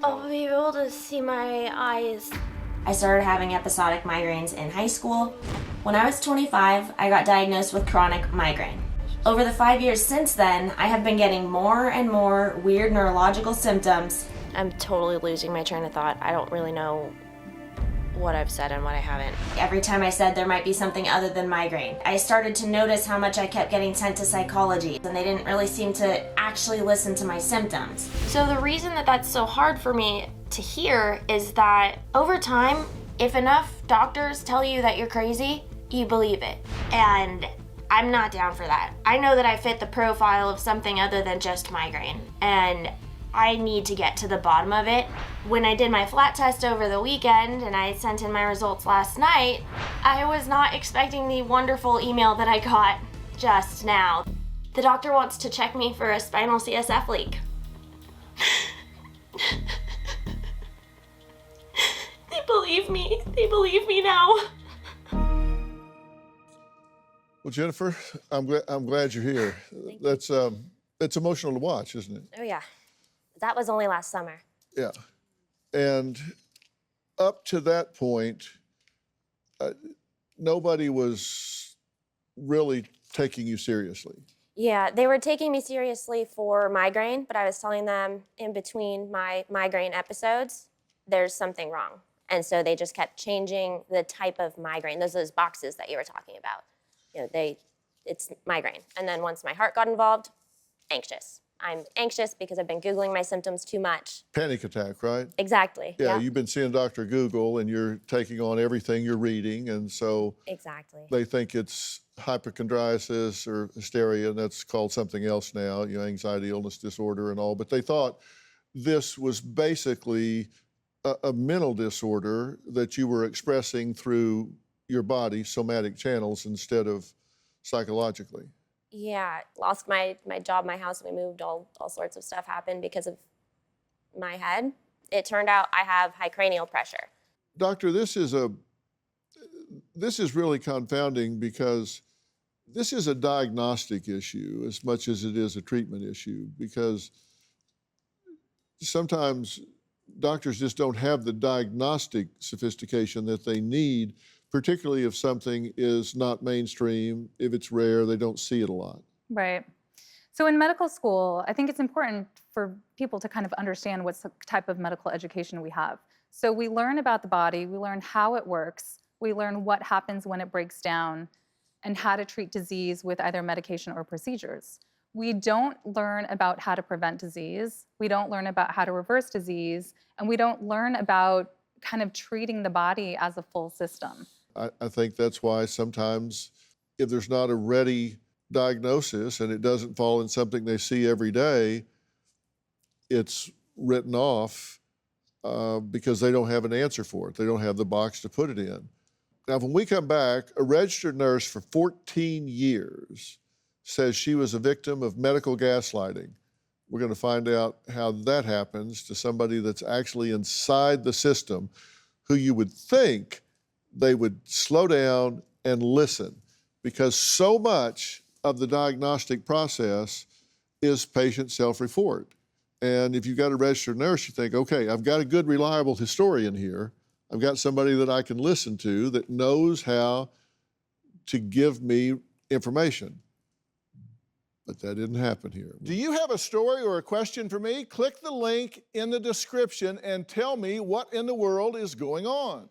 I'll be able to see my eyes. I started having episodic migraines in high school. When I was 25, I got diagnosed with chronic migraine. Over the 5 years since then, I have been getting more and more weird neurological symptoms. I'm totally losing my train of thought. I don't really know what I've said and what I haven't. Every time I said there might be something other than migraine, I started to notice how much I kept getting sent to psychology, and they didn't really seem to actually listen to my symptoms. So the reason that that's so hard for me to hear is that over time, if enough doctors tell you that you're crazy, you believe it. And I'm not down for that. I know that I fit the profile of something other than just migraine, and I need to get to the bottom of it. When I did my flat test over the weekend and I sent in my results last night, I was not expecting the wonderful email that I got just now. The doctor wants to check me for a spinal CSF leak. They believe me. They believe me now. Well, Jennifer, I'm glad you're here. That's emotional to watch, isn't it? Oh yeah. That was only last summer. Yeah. And up to that point, nobody was really taking you seriously. Yeah, they were taking me seriously for migraine, but I was telling them in between my migraine episodes, there's something wrong. And so they just kept changing the type of migraine. Those boxes that you were talking about. You know, it's migraine. And then once my heart got involved, anxious. I'm anxious because I've been Googling my symptoms too much. Panic attack, right? Exactly. Yeah, you've been seeing Dr. Google and you're taking on everything you're reading, and so exactly. They think it's hypochondriasis or hysteria, and that's called something else now, anxiety illness disorder and all, but they thought this was basically a mental disorder that you were expressing through your body, somatic channels, instead of psychologically. Yeah, lost my job, my house, we moved, all sorts of stuff happened because of my head. It turned out I have high cranial pressure. Doctor, this is really confounding because this is a diagnostic issue as much as it is a treatment issue, because sometimes doctors just don't have the diagnostic sophistication that they need, particularly if something is not mainstream. If it's rare, they don't see it a lot. Right. So in medical school, I think it's important for people to kind of understand what type of medical education we have. So we learn about the body, we learn how it works, we learn what happens when it breaks down, and how to treat disease with either medication or procedures. We don't learn about how to prevent disease, we don't learn about how to reverse disease, and we don't learn about kind of treating the body as a full system. I think that's why sometimes if there's not a ready diagnosis and it doesn't fall in something they see every day, it's written off because they don't have an answer for it. They don't have the box to put it in. Now, when we come back, a registered nurse for 14 years says she was a victim of medical gaslighting. We're going to find out how that happens to somebody that's actually inside the system, who you would think they would slow down and listen, because so much of the diagnostic process is patient self-report. And if you've got a registered nurse, you think, okay, I've got a good, reliable historian here. I've got somebody that I can listen to that knows how to give me information. But that didn't happen here. Do you have a story or a question for me? Click the link in the description and tell me what in the world is going on.